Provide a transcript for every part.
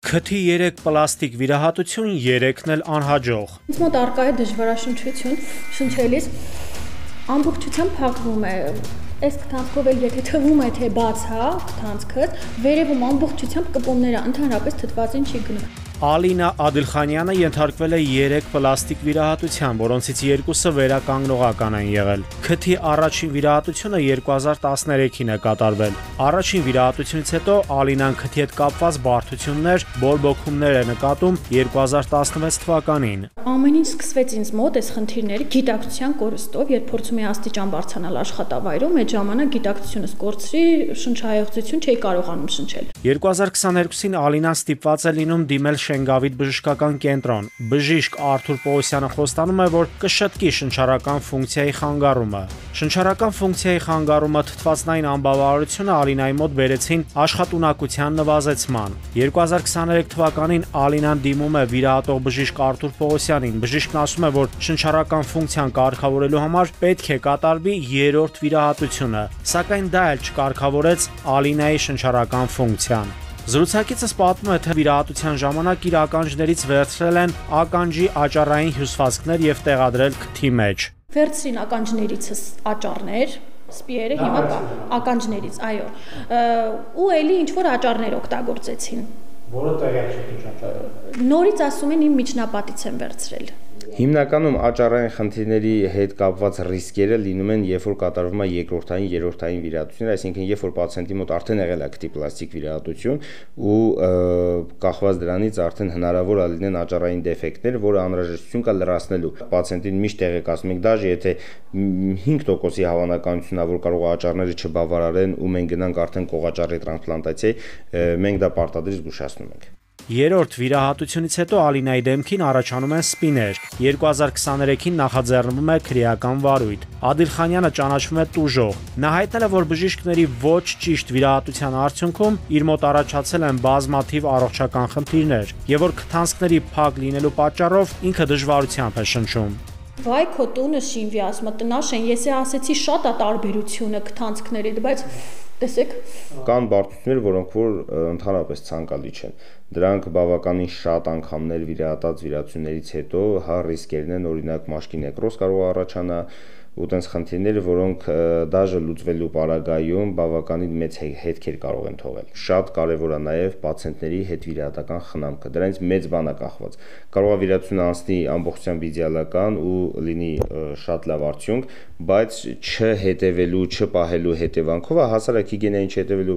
Քթի 3 պլաստիկ վիրահատություն, 3-ն էլ անհաջող։ Ինձ մոտ առկա է դժվարաշնչություն, շնչելիս ամբողջությամբ փակվում է։ Այս քթանցքով էլ եթե թվում է թե բաց է քթանցքը, վերևում ամբողջությամբ կպոնները ընդհանրապես թթվածին չի գնում։ Ալինա Ադիլխանյանը ենթարկվել է 3 պլաստիկ վիրահատության, որոնցից 2-ը վերականգնողական են եղել։ Քթի առաջին վիրահատությունը 2013-ին է կատարվել։ Առաջին վիրահատությունից հետո Ալինան քթի հետ կապված բարդություններ, բորբոքումներ է նկատում 2016 թվականին։ Ամեն ինչ սկսվեց ինձ մոտ այս խնդիրները գիտակցության կորստով, երբ փորձում էի աստիճան բարձրանալ աշխատավայրում, այդ ժամանակ գիտակցությունս կորցրի, շնչահեղձություն չէի կարողանում շնչել։ 2022-ին Ալինան ստիպված է լինում դիմել Շենգավիթ բժշկական կենտրոն։ Բժիշկ Արթուր Պողոսյանը խոստանում է, որ կշտկի շնչառական ֆունկցիայի խանգարումը։ Շնչառական ֆունկցիայի խանգարումը, թթվածնային անբավարարությունը Ալինայի մոտ բերեցին աշխատունակության նվազեցման։ 2023 թվականին Ալինան դիմում է վիրահատող բժիշկ Արթուր Պողոսյանին։ Բժիշկն ասում է, որ շնչառական ֆունկցիան կարգավորելու համար պետք է կատարվի 3-րդ վիրահատությունը, սակայն դա էլ չկարգավորեց Ալինայի շնչառական ֆունկցիան։ Զրուցակիցս պատմում է, թե վիրահատության ժամանակ իր ականջներից վերցրել են ականջի աճառային հյուսվածքներ եւ տեղադրել քթի մեջ։ Վերցրին ականջներիցս աճառներ, սպիերը հիմա ականջներից, այո։ Ու էլի ինչ որ աճառներ օգտագործեցին։ Որը տեղյակ չեք աճառը։ Նորից ասում են իմ միջնապատից են վերցրել։ Հիմնականում աճառային խնդիրների հետ կապված ռիսկերը լինում են, երբ որ կատարվում է երկրորդային, երրորդային վիրահատություններ, այսինքն երբ որ պացիենտի մոտ արդեն եղել է քթի պլաստիկ վիրահատություն ու կախված դրանից արդեն հնարավոր է լինեն աճառային դեֆեկտներ, որը անհրաժեշտություն կա լրացնելու։ Պացիենտին միշտ տեղեկացնում ենք, դաժե եթե 5%-ի հավանականությունն է, որ կարող է աճառները չբավարարեն ու մենք գնանք արդեն կողաճառի տրանսպլանտացիայի, մենք դա պարտադիր զգուշացնում ենք։ Երրորդ վիրահատությունից հետո Ալինայի դեմքին առաջանում են սպիներ։ 2023-ին նախաձեռնվում է քրեական վարույթ։ Ադիլխանյանը ճանաչվում է տուժող։ Նա հայտնել է, որ բժիշկների ոչ ճիշտ վիրահատության արդյունքում իր մոտ առաջացել են բազմաթիվ առողջական խնդիրներ, եւ որ քթանցքների փակ լինելու պատճառով ինքը դժվարությամբ է շնչում։ Վայ քո տունը շինվի, ասում է տնաշեն, ես ասեցի շատ է տարբերությունը քթանցքների, բայց տեսեք կան բարդություններ, որոնք որ ընդհանրապես ցանկալի չեն։ Դրանք բավականին շատ անգամներ վիրահատած վիրահատություններից հետո հա ռիսկերն են, օրինակ մաշկի նեկրոզ կարող է առաջանալ ու տենց խնդիրները, որոնք դաժե լուծվելու պարագայում բավականին մեծ հետքեր կարող են թողել։ Շատ կարևոր է նաև պացիենտների հետ վիրահատական խնամքը։ Դրանից մեծ բան է կախված։ Կարող է վիրահատությունը անցնի ամբողջությամբ իդեալական ու լինի շատ լավ արդյունք, բայց չհետևելու, չպահելու հետևանքով, հասարակ հիգիենային չհետևելու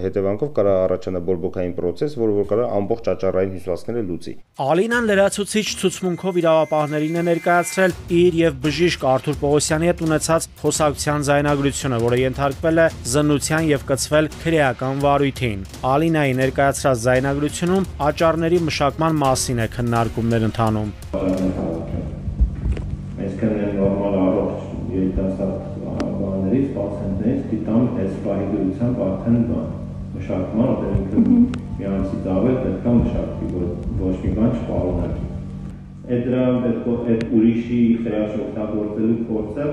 հետևանքով կարող առաջանա բորբոքային process, որը կարող է ամբողջ աճառային հյուսվածքները լուծի։ Ալինան լրացուցիչ ցուցմունքով իրավապահներին է ներկայացրել իր եւ բժիշկ Արթուր Պողոսյանի հետ ունեցած խոսակցության ձայնագրությունը, որը ենթարկվել է զննության եւ կցվել քրեական վարույթին։ Ալինայի ներկայացրած ձայնագրությունում աճառների մշակման մասին է քննարկումներ ընթանում։ Երիտասարդներից, պացիենտներից դիտամ այս պահիդությամբ արդեն մշակման օտենքը միանցից ավել պետք է մշակվի, որ ոչ մի բան չպարունակի։ Այդ դրան պետք է այդ ուրիշի խրաշ օգտագործելու փորձը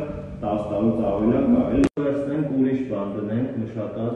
10 տարուց ավելի կարելի է վերցնենք ուրիշ բան դնենք մշակած,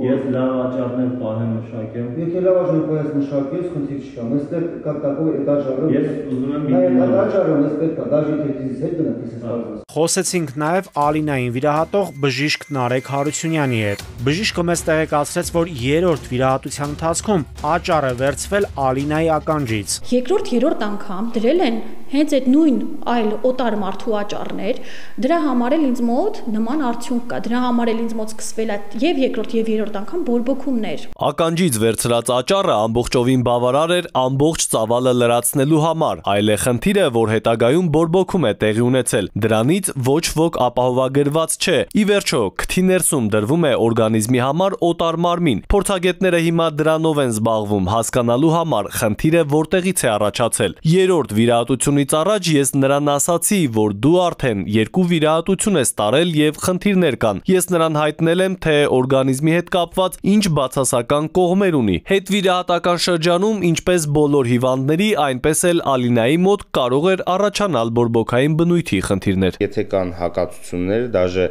ես լավ աճառներ պահեմ մշակեմ։ Եթե լավ աճառ մշակես, խնդիր չկա։ Այստեղ կա такой этажարը։ Ես ուզում եմ этажարը պետք է դաժե թեթիզից հետ դնենք, իսկ Խոսեցինք նաև Ալինային վիրահատող բժիշկ Նարեկ Հարությունյանի հետ։ Բժիշկը մեզ տեղեկացրեց, որ երրորդ վիրահատության ընթացքում աճառ է վերցվել Ալինայի ականջից։ Երկրորդ, երրորդ անգամ դրել են հենց այդ նույն այլ օտար մարդու աճառներ, դրա համար էլ ինձ մոտ նման արդյունք կա։ Դրա համար էլ ինձ մոտ սկսվել է եւ երկրորդ եւ երրորդ անգամ բորբոքումներ։ Ականջից վերցրած աճառը ամբողջովին բավարար էր ամբողջ ծավալը լրացնելու համար, այլ է խնդիրը, որ հետագայում բորբոքում է տեղի ունեցել։ Դրանից ոչ ոք ապահովագրված չէ։ Ի վերջո, քթի ներսում դրվում է օրգանիզմի համար օտար մարմին։ Փորձագետները հիմա դրանով են զբաղվում, հասկանալու համար խնդիրը որտեղից է առաջացել։ Երրորդ վիրահատությունից առաջ ես նրան ասացի, որ դու արդեն 2 վիրահատություն ես տարել եւ խնդիրներ խնդիրներ կան։ Ես նրան հայտնել եմ, թե օրգանիզմի հետ կապված ինչ բացասական կողմեր ունի։ Հետվիրահատական շրջանում, ինչպես բոլոր հիվանդների, այնպես էլ Ալինայի մոտ կարող էր առաջանալ բորբոքային բնույթի խնդիրներ։ Եթե կան հակացություններ, դաժե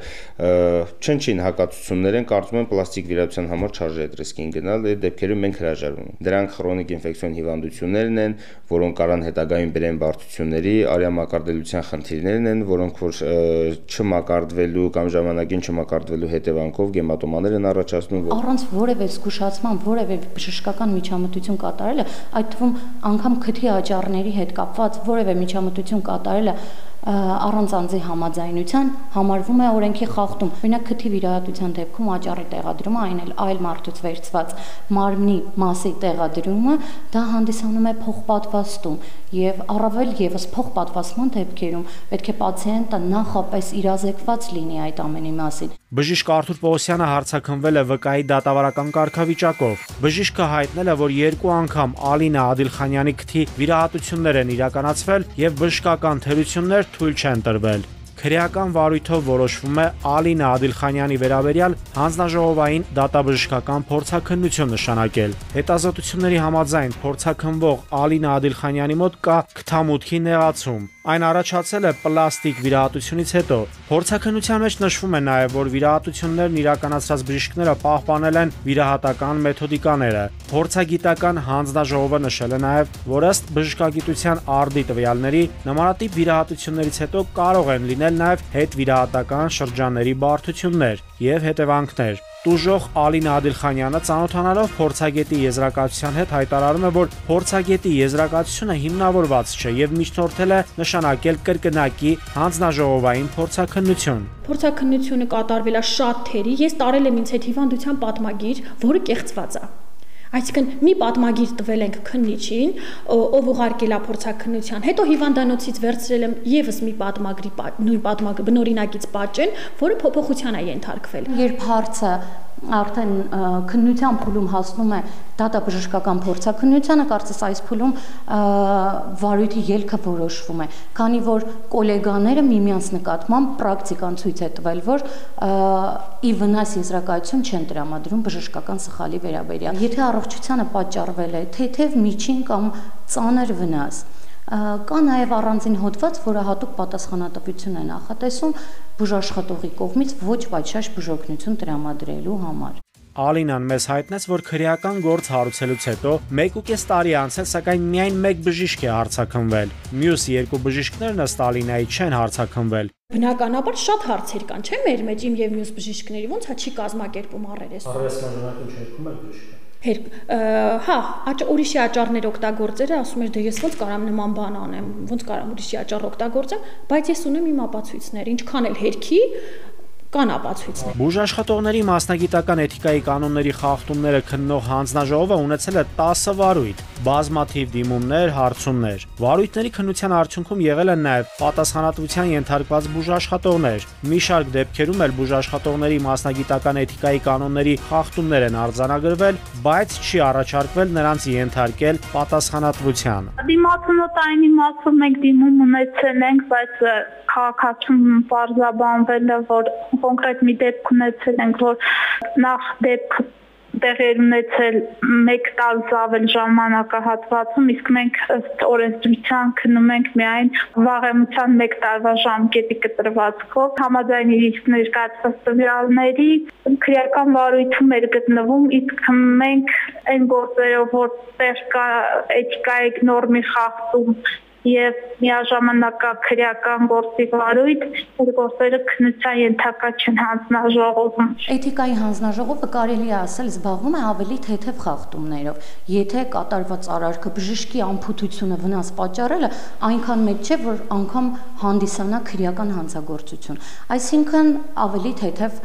չնչին հակացություններ են, կարծում եմ պլաստիկ վիրահատության համար չարժե այդ ռիսկին գնալ, այդ դեպքերում մենք հրաժարվում ենք։ Դրանք քրոնիկ ինֆեկցիոն հիվանդություններն են, որոնք կարան հետագայում բերեն բարդությունների, արյամակարդելիության խնդիրներն են, որոնք որ չմակարդվելու կամ ժամանակին չմակարդվելու հետևանքով գեմատոմաներ են առաջացնում։ Առանց որևէ զգուշացման, որևէ բժշկական միջամտություն կատարելը, այդ թվում անգամ քթի աճառների հետ կապված որևէ միջամտություն կատարելը առանց անձի համաձայնության համարվում է օրենքի խախտում։ Օրինակ քթի վիրահատության դեպքում աճառի տեղադրումը, այն էլ այլ մարդուց վերցված մարմնի մասի տեղադրումը, դա հանդիսանում է փոխպատվաստում եւ առավել եւս փոխպատվաստման դեպքերում պետք է պացիենտը նախապես իրազեկված լինի այդ ամենի մասին։ Բժիշկ Արթուր Պողոսյանը հարցաքննվել է վկայի դատավարական կարգավիճակով։ Բժիշկը հայտնել է, որ 2 անգամ Ալինա Ադիլխանյանի քթի վիրահատություններ են իրականացվել եւ բժշկական թերություններ թույլ չեն տրվել։ Քրեական վարույթով որոշվում է Ալինա Ադիլխանյանի վերաբերյալ հանձնաժողովային դատաբժշկական փորձաքննություն նշանակել։ Հետազոտությունների համաձայն փորձաքննվող Ալինա Ադիլխանյանի մոտ կա քթամուտքի նեղացում։ Այն առաջացել է պլաստիկ վիրահատությունից հետո։ Փորձաքննության մեջ նշվում է նաև, որ վիրահատություններն իրականացրած բժիշկները պահպանել են վիրահատական մեթոդիկաները։ Փորձագիտական հանձնաժողովը նշել է նաև, որ ըստ բժշկագիտության արդի տվյալների նմանատիպ վիրահատություններից հետո կարող են լինել նաև հետվիրահատական շրջանների բարդություններ եւ հետևանքներ։ Տուժող Ալինա Ադիլխանյանը ծանոթանալով փորձագետի եզրակացության հետ հայտարարում է, որ փորձագետի եզրակացությունը հիմնավորված չէ եւ միջնորդել է նշանակել կրկնակի հանձնաժողովային փորձաքննություն։ Փորձաքննությունը կատարվել է շատ թերի, ես տարել եմ ինձ հետ հիվանդության պատմագիր, որը կեղծված է։ Այսինքն մի պատմագիր տվել ենք քննիչին, ով ուղարկել է փորձաքննության, հետո հիվանդանոցից վերցրել եմ եւս մի պատմագրի նույն պատմագրի բնօրինակից պատճեն, որը փոփոխության է ենթարկվել։ Երբ հարցը արդեն քննության փուլում հասնում է դատաբժշկական փորձաքննությանը, կարծես այս փուլում վարույթի ելքը որոշվում է, քանի որ գոլեգաները միմյանց նկատմամբ պրակտիկան ցույց է տվել, որ ի վնաս եզրակացություն չեն տրամադրում բժշկական սխալի վերաբերյալ։ Եթե առողջությանը պատճառվել է թեթև, միջին կամ ծանր վնաս, կա նաև առանձին հոդված, որը հատուկ պատասխանատվություն է նախատեսում բուժաշխատողի կողմից ոչ պատշաճ բուժօգնություն տրամադրելու համար։ Ալինան մեզ հայտնեց, որ քրեական գործ հարուցելուց հետո 1.5 տարի անցել, սակայն միայն 1 բժիշկ է հարցաքննվել։ Մյուս 2 բժիշկներն ըստ Ալինայի չեն հարցաքննվել։ Բնականաբար շատ հարցեր կան, չէ՞, մեր մեջ իմ եւ մյուս բժիշկների, ոնց է չի կազմակերպում առերես։ Առերեսման ժամանակ ինչ երկում եք բժիշկը։ Հա, ուրիշի աճառներ օգտագործելը ասում էր, դե ես ոնց կարամ նման բան անեմ, ոնց կարամ ուրիշի աճառ օգտագործեմ, բայց ես ունեմ իմ ապացույցներ, ինչքան էլ հերքի կան ապացույցներ։ Բուժաշխատողների մասնագիտական էթիկայի կանոնների խախտումները քննող հանձնաժողովը ունեցել է 10 վարույթ, բազմաթիվ դիմումներ, հարցումներ։ Վարույթների քննության արդյունքում եղել են նաև պատասխանատվության ենթարկված բուժաշխատողներ։ Մի շարք դեպքերում էլ բուժաշխատողների մասնագիտական էթիկայի կանոնների խախտումներ են արձանագրվել, բայց չի առաջարկվել նրանց ենթարկել պատասխանատվության։ Դիմացնոտային իմաստով մենք դիմում ունեցել ենք, բայց քաղաքացում պարզաբանվել է, որ կոնկրետ մի դեպք ունեցել ենք, որ նախ դեպք տեղի ունեցել 1 տարուց ավել ժամանակահատվածում, իսկ մենք ըստ օրենսդրության քննում ենք միայն վաղեմության 1 տարվա ժամկետի կտրվածքով, համաձայն իսկ ներկայացված տվյալների քրեական վարույթում էր գտնվում, իսկ մենք այն գործերով, որտեղ կա էթիկայի նորմի խախտում եւ միաժամանակ քրեական գործի վարույթ, այդ գործերը քննության ենթակա չեն հանձնաժողովում։ Էթիկայի հանձնաժողովը կարելի է ասել զբաղվում է ավելի թեթև խախտումներով։ Եթե կատարված արարքը բժշկի անփութությունը վնաս պատճառելը այնքան մեծ չէ, որ անգամ հանդիսանա քրեական հանցագործություն։ Այսինքն ավելի թեթև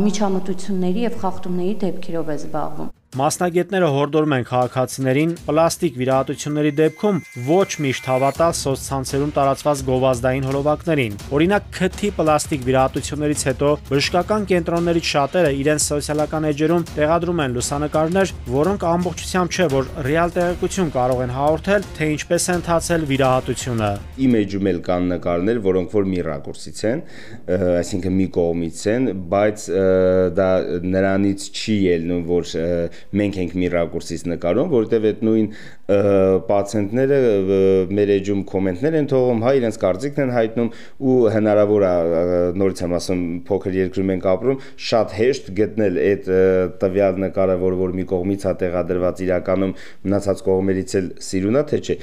միջամտությունների եւ խախտումների դեպքերով է զբաղվում։ Մասնագետները հորդորում են քաղաքացիներին պլաստիկ վիրահատությունների դեպքում ոչ միշտ հավատալ սոցցանցերում տարածված գովազդային հոլովակներին։ Օրինակ, քթի պլաստիկ վիրահատություններից հետո բժշկական կենտրոններից շատերը իրենց սոցիալական էջերում տեղադրում են լուսանկարներ, որոնք ամբողջությամբ չէ, որ ռեալ տեղեկություն կարող են հաղորդել, թե ինչպես է ընթացել վիրահատությունը։ Իմեջում էլ կան նկարներ, որոնք որ մի ռակուրսից են, այսինքն մի կողմից են, բայց դա նրանից չի ելնում, որ մենք ենք մի ռակուրսից նկարում, որովհետև այդ նույն պացիենտները մեր էջում կոմենտներ են թողում, հա, իրենց կարծիքն են հայտնում ու հնարավոր է, նորից եմ ասում, փոքր երկրում ենք ապրում, շատ հեշտ գտնել այդ տվյալ նկարը, որ մի կողմից է տեղադրված, իրականում մնացած կողմերից էլ սիրուն է, թե չէ,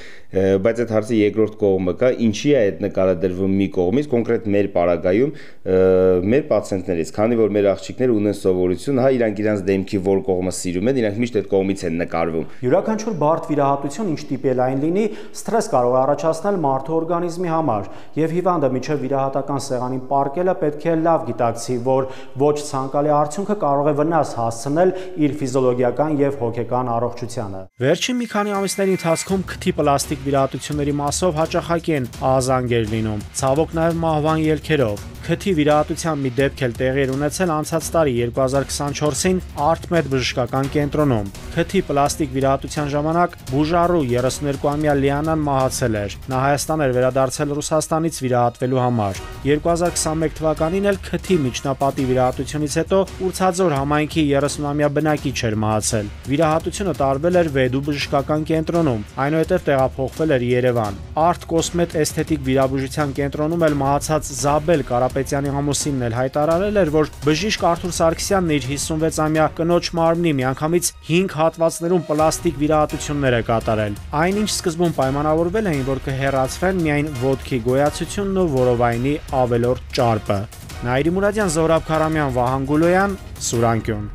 բայց այդ հարցի երկրորդ կողմը կա, ինչի է այդ նկարը դրվում մի կողմից, կոնկրետ մեր պարագայում մեր պացիենտներից, քանի որ մեր աղջիկները ունեն սովորություն, հա, իրանք իրանց դեմքի որ կողմը սիրում են, իրանք միշտ այդ կողմից են նկարվում։ Յուրաքանչյուր բարդ վիրահատություն, ինչ տիպելային լինի, սթրես կարող է առաջացնել մարդու օրգանիզմի համար, եւ հիվանդը միջև վիրահատական սեղանին պարկելը պետք է լավ գիտակցի, որ ոչ ցանկալի արդյունքը կարող է վնաս հասցնել իր ֆիզիոլոգիական եւ հոգեկան առողջությանը։ Վերջին մի քանի ամիսների ընթացքում քթի պլաստիկ վիրահատությունների մասով հաճախակի են ահազանգեր լինում, ցավոք նաեւ մահվան ելքերով։ Քթի վիրահատության մի դեպք էլ տեղի էր ունեցել անցած տարի 2024-ին Արտմեդ բժշկական կենտրոնում։ Քթի պլաստիկ վիրահատության ժամանակ բուժառու 32-ամյա Լիանան մահացել էր։ Նա Հայաստան էր վերադարձել Ռուսաստանից վիրահատվելու համար։ 2021 թվականին էլ քթի միջնապատի վիրահատությունից հետո Ուրցաձոր համայնքի 30-ամյա բնակիչ էր մահացել։ Վիրահատությունը տարվել էր Վեդու բժշկական կենտրոնում, այնուհետև տեղափոխվել էր Երևան։ Արտ Կոսմետ էսթետիկ վիրաբուժության կենտրոնում էլ մահացած Զաբել Կարապետյանի ամուսինն էլ հայտարարել էր, որ բժիշկ Արթուր Սարգսյանն իր 56-ամյա կնոջ մարմնի միանգամից 5 հատվածներում պլաստիկ վիրահատություններ է կատարել։ Այնինչ սկզբում պայմանավորվել էին, որ կհեռացվեն միայն ոտքի գոյացությունն ու որովայնի ավելորդ ճարպը։ Նաիրի Մուրադյան, Զորաբ Քարամյան, Վահան Գուլոյան, Սուրանկյուն։